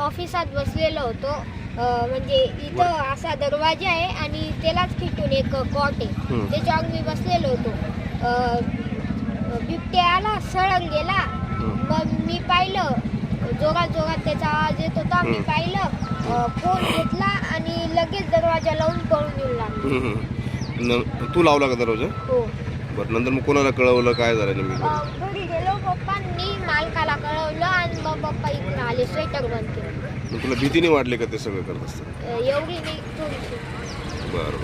ऑफिसात बसलेलो होतो. म्हणजे इथं असा दरवाजा आहे आणि त्यालाच खिटून एक कॉट आहे. त्याच्यावर मी बसलेलो होतो. बिबट्या आला, सळंग गेला. मग मी पाहिलं, जोरात जोरात त्याचा आवाज येत होता. मी पाहिलं, फोन घेतला आणि लगेच दरवाजा लावून पळून येऊ लागलो. तू लावला का दरवाजा? हो. बरं, नंतर मग कोणाला कळवलं, काय झालं नेमकं? घरी गेलो, पप्पांनी मालकाला कळवलं आणि मग पप्पा इकडून आले, स्वेटर बंद केलं. मग तुला भीती नाही वाटली का ते सगळं करत असताना? एवढी नाही, थोडीशी. बरं.